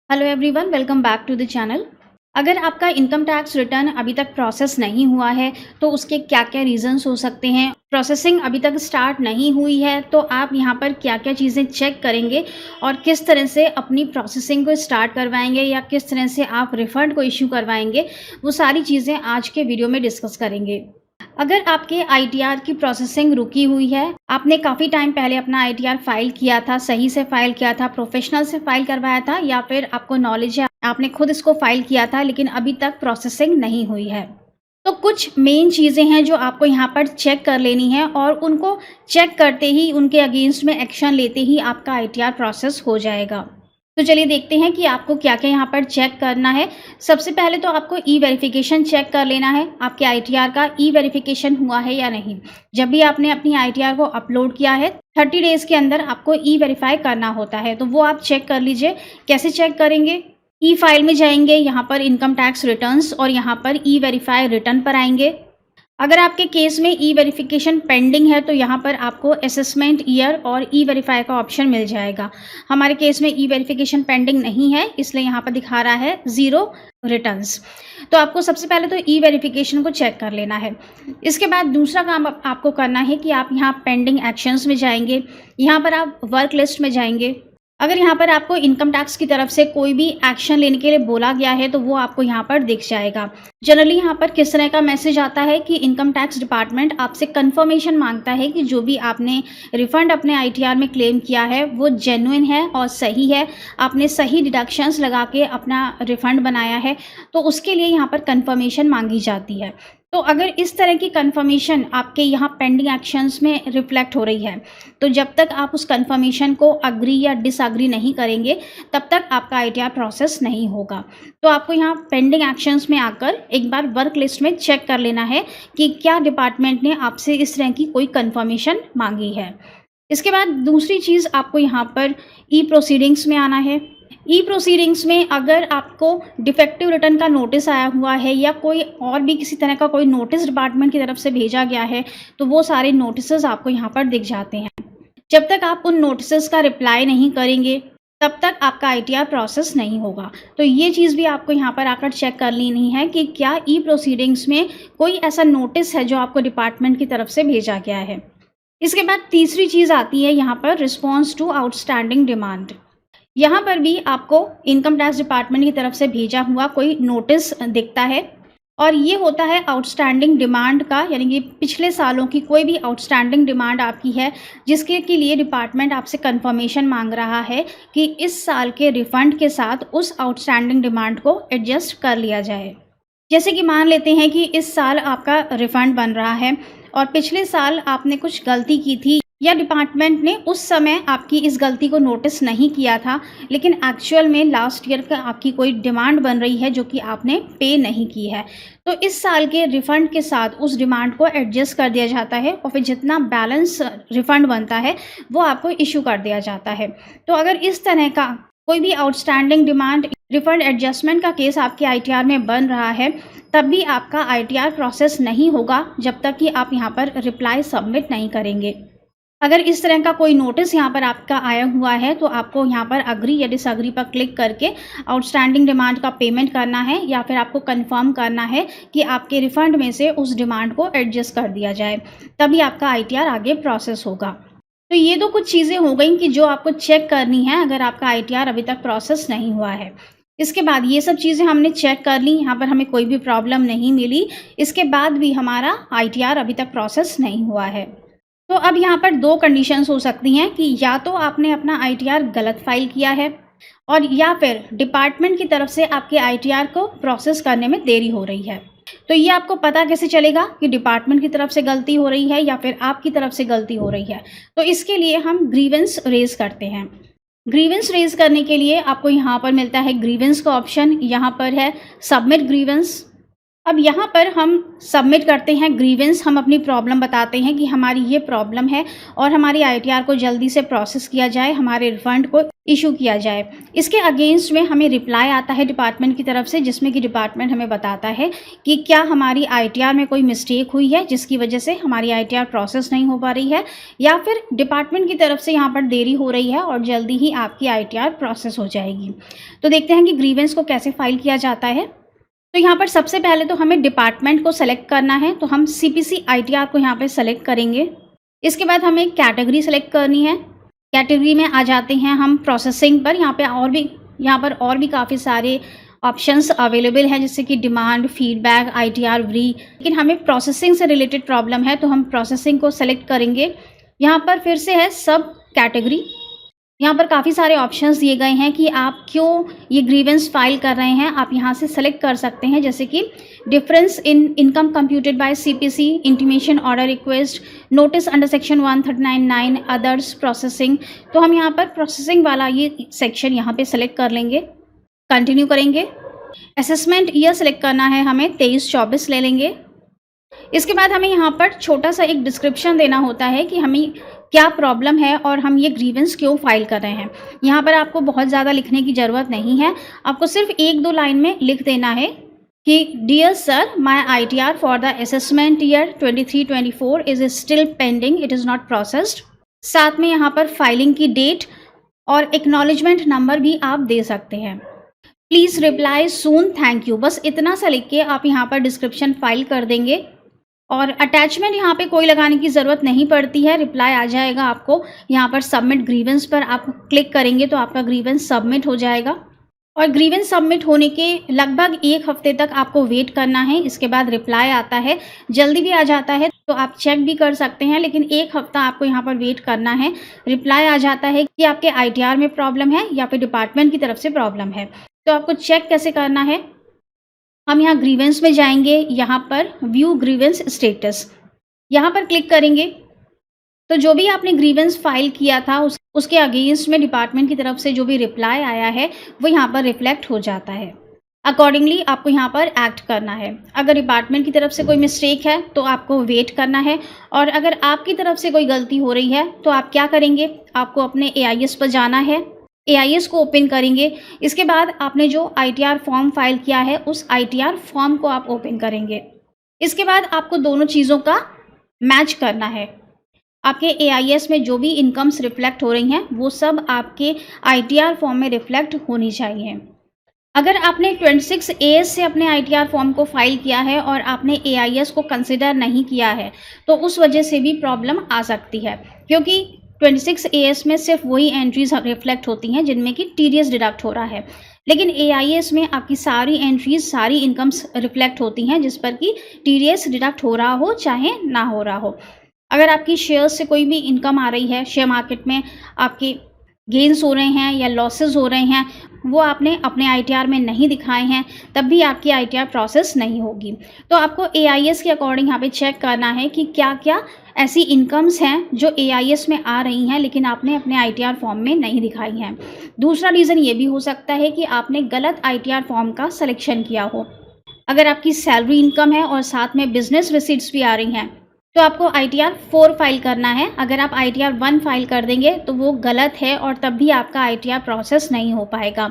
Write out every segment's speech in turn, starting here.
Hello everyone, welcome back to the channel. अगर आपका income tax return अभी तक प्रोसेस नहीं हुआ है तो उसके क्या क्या रीजंस हो सकते हैं। प्रोसेसिंग अभी तक स्टार्ट नहीं हुई है तो आप यहाँ पर क्या क्या चीज़ें चेक करेंगे और किस तरह से अपनी प्रोसेसिंग को स्टार्ट करवाएंगे या किस तरह से आप रिफंड को इश्यू करवाएंगे, वो सारी चीज़ें आज के वीडियो में डिस्कस करेंगे। अगर आपके आईटीआर की प्रोसेसिंग रुकी हुई है, आपने काफ़ी टाइम पहले अपना आईटीआर फाइल किया था, सही से फाइल किया था, प्रोफेशनल से फाइल करवाया था, या फिर आपको नॉलेज है आपने खुद इसको फाइल किया था लेकिन अभी तक प्रोसेसिंग नहीं हुई है, तो कुछ मेन चीज़ें हैं जो आपको यहाँ पर चेक कर लेनी है और उनको चेक करते ही उनके अगेंस्ट में एक्शन लेते ही आपका आईटीआर प्रोसेस हो जाएगा। तो चलिए देखते हैं कि आपको क्या क्या यहाँ पर चेक करना है। सबसे पहले तो आपको ई वेरिफिकेशन चेक कर लेना है, आपके आईटीआर का ई वेरिफिकेशन हुआ है या नहीं। जब भी आपने अपनी आईटीआर को अपलोड किया है 30 डेज़ के अंदर आपको ई वेरीफाई करना होता है, तो वो आप चेक कर लीजिए। कैसे चेक करेंगे? ई फाइल में जाएंगे, यहाँ पर इनकम टैक्स रिटर्न्स और यहाँ पर ई वेरीफाई रिटर्न पर आएंगे। अगर आपके केस में ई वेरिफिकेशन पेंडिंग है तो यहाँ पर आपको असेसमेंट ईयर और ई वेरीफाई का ऑप्शन मिल जाएगा। हमारे केस में ई वेरिफिकेशन पेंडिंग नहीं है, इसलिए यहाँ पर दिखा रहा है 0 रिटर्न्स। तो आपको सबसे पहले तो ई वेरिफिकेशन को चेक कर लेना है। इसके बाद दूसरा काम आपको करना है कि आप यहाँ पेंडिंग एक्शंस में जाएंगे, यहाँ पर आप वर्क लिस्ट में जाएंगे। अगर यहाँ पर आपको इनकम टैक्स की तरफ से कोई भी एक्शन लेने के लिए बोला गया है तो वो आपको यहाँ पर दिख जाएगा। जनरली यहाँ पर किस तरह का मैसेज आता है कि इनकम टैक्स डिपार्टमेंट आपसे कंफर्मेशन मांगता है कि जो भी आपने रिफंड अपने आईटीआर में क्लेम किया है वो जेन्युइन है और सही है, आपने सही डिडक्शंस लगा के अपना रिफंड बनाया है, तो उसके लिए यहाँ पर कंफर्मेशन मांगी जाती है। तो अगर इस तरह की कंफर्मेशन आपके यहाँ पेंडिंग एक्शंस में रिफ्लेक्ट हो रही है तो जब तक आप उस कंफर्मेशन को अग्री या डिसअग्री नहीं करेंगे तब तक आपका आईटीआर प्रोसेस नहीं होगा। तो आपको यहाँ पेंडिंग एक्शंस में आकर एक बार वर्क लिस्ट में चेक कर लेना है कि क्या डिपार्टमेंट ने आपसे इस तरह की कोई कंफर्मेशन मांगी है। इसके बाद दूसरी चीज़ आपको यहाँ पर ई प्रोसीडिंग्स में आना है। ई प्रोसीडिंग्स में अगर आपको डिफेक्टिव रिटर्न का नोटिस आया हुआ है या कोई और भी किसी तरह का कोई नोटिस डिपार्टमेंट की तरफ से भेजा गया है तो वो सारे नोटिसेस आपको यहाँ पर दिख जाते हैं। जब तक आप उन नोटिसेस का रिप्लाई नहीं करेंगे तब तक आपका आईटीआर प्रोसेस नहीं होगा। तो ये चीज़ भी आपको यहाँ पर आकर चेक कर लेनी है कि क्या ई प्रोसीडिंग्स में कोई ऐसा नोटिस है जो आपको डिपार्टमेंट की तरफ से भेजा गया है। इसके बाद तीसरी चीज़ आती है यहाँ पर रिस्पॉन्स टू आउटस्टैंडिंग डिमांड। यहाँ पर भी आपको इनकम टैक्स डिपार्टमेंट की तरफ से भेजा हुआ कोई नोटिस दिखता है और ये होता है आउटस्टैंडिंग डिमांड का, यानी कि पिछले सालों की कोई भी आउटस्टैंडिंग डिमांड आपकी है जिसके के लिए डिपार्टमेंट आपसे कंफर्मेशन मांग रहा है कि इस साल के रिफंड के साथ उस आउटस्टैंडिंग डिमांड को एडजस्ट कर लिया जाए। जैसे कि मान लेते हैं कि इस साल आपका रिफंड बन रहा है और पिछले साल आपने कुछ गलती की थी या डिपार्टमेंट ने उस समय आपकी इस गलती को नोटिस नहीं किया था, लेकिन एक्चुअल में लास्ट ईयर का आपकी कोई डिमांड बन रही है जो कि आपने पे नहीं की है, तो इस साल के रिफ़ंड के साथ उस डिमांड को एडजस्ट कर दिया जाता है और फिर जितना बैलेंस रिफ़ंड बनता है वो आपको इशू कर दिया जाता है। तो अगर इस तरह का कोई भी आउटस्टैंडिंग डिमांड रिफंड एडजस्टमेंट का केस आपके आईटीआर में बन रहा है तब भी आपका आईटीआर प्रोसेस नहीं होगा जब तक कि आप यहाँ पर रिप्लाई सबमिट नहीं करेंगे। अगर इस तरह का कोई नोटिस यहाँ पर आपका आया हुआ है तो आपको यहाँ पर अग्री या डिसअग्री पर क्लिक करके आउटस्टैंडिंग डिमांड का पेमेंट करना है या फिर आपको कंफर्म करना है कि आपके रिफंड में से उस डिमांड को एडजस्ट कर दिया जाए, तभी आपका आईटीआर आगे प्रोसेस होगा। तो ये तो कुछ चीज़ें हो गई कि जो आपको चेक करनी है अगर आपका आईटीआर अभी तक प्रोसेस नहीं हुआ है। इसके बाद ये सब चीज़ें हमने चेक कर ली, यहाँ पर हमें कोई भी प्रॉब्लम नहीं मिली, इसके बाद भी हमारा आईटीआर अभी तक प्रोसेस नहीं हुआ है। तो अब यहाँ पर दो कंडीशंस हो सकती हैं कि या तो आपने अपना आईटीआर गलत फाइल किया है और या फिर डिपार्टमेंट की तरफ से आपके आईटीआर को प्रोसेस करने में देरी हो रही है। तो ये आपको पता कैसे चलेगा कि डिपार्टमेंट की तरफ से गलती हो रही है या फिर आपकी तरफ से गलती हो रही है? तो इसके लिए हम ग्रीवेंस रेज करते हैं। ग्रीवेंस रेज करने के लिए आपको यहाँ पर मिलता है ग्रीवेंस का ऑप्शन, यहाँ पर है सबमिट ग्रीवेंस। अब यहाँ पर हम सबमिट करते हैं ग्रीवेंस, हम अपनी प्रॉब्लम बताते हैं कि हमारी ये प्रॉब्लम है और हमारी आईटीआर को जल्दी से प्रोसेस किया जाए, हमारे रिफंड को इशू किया जाए। इसके अगेंस्ट में हमें रिप्लाई आता है डिपार्टमेंट की तरफ से, जिसमें कि डिपार्टमेंट हमें बताता है कि क्या हमारी आईटीआर में कोई मिस्टेक हुई है जिसकी वजह से हमारी आईटीआर प्रोसेस नहीं हो पा रही है, या फिर डिपार्टमेंट की तरफ से यहाँ पर देरी हो रही है और जल्दी ही आपकी आईटीआर प्रोसेस हो जाएगी। तो देखते हैं कि ग्रीवेंस को कैसे फाइल किया जाता है। तो यहाँ पर सबसे पहले तो हमें डिपार्टमेंट को सेलेक्ट करना है, तो हम सीपीसी आईटीआर को यहाँ पर सेलेक्ट करेंगे। इसके बाद हमें कैटेगरी सेलेक्ट करनी है। कैटेगरी में आ जाते हैं हम प्रोसेसिंग पर। यहाँ पर और भी काफ़ी सारे ऑप्शंस अवेलेबल हैं, जैसे कि डिमांड, फीडबैक, आईटीआर, व्री। लेकिन हमें प्रोसेसिंग से रिलेटेड प्रॉब्लम है तो हम प्रोसेसिंग को सेलेक्ट करेंगे। यहाँ पर फिर से है सब कैटेगरी। यहाँ पर काफ़ी सारे ऑप्शंस दिए गए हैं कि आप क्यों ये ग्रीवेंस फाइल कर रहे हैं। आप यहाँ से सेलेक्ट कर सकते हैं, जैसे कि difference in income computed by CPC, intimation order request, notice under section 139(9), others, processing. तो हम यहाँ पर प्रोसेसिंग वाला ये सेक्शन यहाँ पे सेलेक्ट कर लेंगे, कंटिन्यू करेंगे। असेसमेंट ईयर सेलेक्ट करना है हमें, 23-24 ले लेंगे। इसके बाद हमें यहाँ पर छोटा सा एक डिस्क्रिप्शन देना होता है कि हमें क्या प्रॉब्लम है और हम ये ग्रीवेंस क्यों फाइल कर रहे हैं। यहाँ पर आपको बहुत ज़्यादा लिखने की ज़रूरत नहीं है, आपको सिर्फ 1-2 लाइन में लिख देना है कि dear sir, my ITR for the assessment year 23-24 is still pending, it is not processed. साथ में यहाँ पर फाइलिंग की डेट और एक्नॉलेजमेंट नंबर भी आप दे सकते हैं। Please reply soon, thank you. बस इतना सा लिख के आप यहाँ पर डिस्क्रिप्शन फाइल कर देंगे और अटैचमेंट यहाँ पे कोई लगाने की ज़रूरत नहीं पड़ती है, रिप्लाई आ जाएगा आपको। यहाँ पर सबमिट ग्रीवेंस पर आप क्लिक करेंगे तो आपका ग्रीवेंस सबमिट हो जाएगा और ग्रीवेंस सबमिट होने के लगभग 1 हफ्ते तक आपको वेट करना है। इसके बाद रिप्लाई आता है, जल्दी भी आ जाता है तो आप चेक भी कर सकते हैं, लेकिन 1 हफ्ता आपको यहाँ पर वेट करना है। रिप्लाई आ जाता है कि आपके आईटीआर में प्रॉब्लम है या फिर डिपार्टमेंट की तरफ से प्रॉब्लम है। तो आपको चेक कैसे करना है, हम यहाँ ग्रीवेंस में जाएंगे, यहाँ पर व्यू ग्रीवेंस स्टेटस, यहाँ पर क्लिक करेंगे तो जो भी आपने ग्रीवेंस फाइल किया था उसके अगेंस्ट में डिपार्टमेंट की तरफ से जो भी रिप्लाई आया है वो यहाँ पर रिफ्लेक्ट हो जाता है। अकॉर्डिंगली आपको यहाँ पर एक्ट करना है। अगर डिपार्टमेंट की तरफ से कोई मिस्टेक है तो आपको वेट करना है, और अगर आपकी तरफ से कोई गलती हो रही है तो आप क्या करेंगे, आपको अपने AIS पर जाना है, AIS को ओपन करेंगे। इसके बाद आपने जो आईटीआर फॉर्म फाइल किया है उस आईटीआर फॉर्म को आप ओपन करेंगे। इसके बाद आपको दोनों चीज़ों का मैच करना है। आपके AIS में जो भी इनकम्स रिफ्लेक्ट हो रही हैं वो सब आपके आईटीआर फॉर्म में रिफ्लेक्ट होनी चाहिए। अगर आपने 26AS से अपने आईटीआर फॉर्म को फाइल किया है और आपने AIS को कंसिडर नहीं किया है तो उस वजह से भी प्रॉब्लम आ सकती है, क्योंकि 26AS में सिर्फ वही एंट्रीज रिफ्लेक्ट होती हैं जिनमें कि TDS डिडक्ट हो रहा है, लेकिन AIS में आपकी सारी एंट्रीज, सारी इनकम्स रिफ्लेक्ट होती हैं जिस पर कि TDS डिडक्ट हो रहा हो चाहे ना हो रहा हो। अगर आपकी शेयर्स से कोई भी इनकम आ रही है, शेयर मार्केट में आपके गेन्स हो रहे हैं या लॉसेस हो रहे हैं, वो आपने अपने आईटीआर में नहीं दिखाए हैं, तब भी आपकी आईटीआर प्रोसेस नहीं होगी। तो आपको AIS के अकॉर्डिंग यहाँ पे चेक करना है कि क्या क्या ऐसी इनकम्स हैं जो AIS में आ रही हैं लेकिन आपने अपने आईटीआर फॉर्म में नहीं दिखाई हैं। दूसरा रीज़न ये भी हो सकता है कि आपने गलत आईटीआर फॉर्म का सिलेक्शन किया हो। अगर आपकी सैलरी इनकम है और साथ में बिजनेस रिसीट्स भी आ रही हैं तो आपको आईटीआर 4 फाइल करना है। अगर आप आईटीआर 1 फाइल कर देंगे तो वो गलत है और तब भी आपका आईटीआर प्रोसेस नहीं हो पाएगा।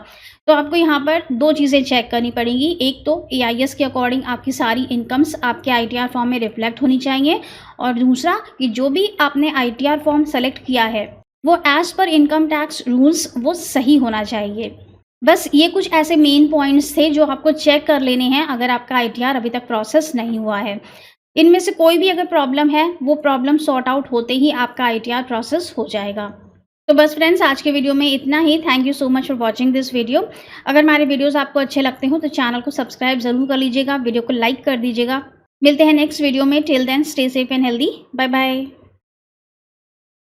तो आपको यहाँ पर 2 चीज़ें चेक करनी पड़ेंगी। एक तो AIS के अकॉर्डिंग आपकी सारी इनकम्स आपके आईटीआर फॉर्म में रिफ्लेक्ट होनी चाहिए, और दूसरा कि जो भी आपने आईटीआर फॉर्म सेलेक्ट किया है वो as per income tax rules वो सही होना चाहिए। बस ये कुछ ऐसे मेन पॉइंट्स थे जो आपको चेक कर लेने हैं अगर आपका आईटीआर अभी तक प्रोसेस नहीं हुआ है। इनमें से कोई भी अगर प्रॉब्लम है वो प्रॉब्लम सॉर्ट आउट होते ही आपका आईटीआर प्रोसेस हो जाएगा। तो बस फ्रेंड्स, आज के वीडियो में इतना ही। Thank you so much for watching this video. अगर हमारे वीडियोस आपको अच्छे लगते हो तो चैनल को सब्सक्राइब ज़रूर कर लीजिएगा, वीडियो को लाइक कर दीजिएगा। मिलते हैं नेक्स्ट वीडियो में। Till then stay safe and healthy. Bye bye.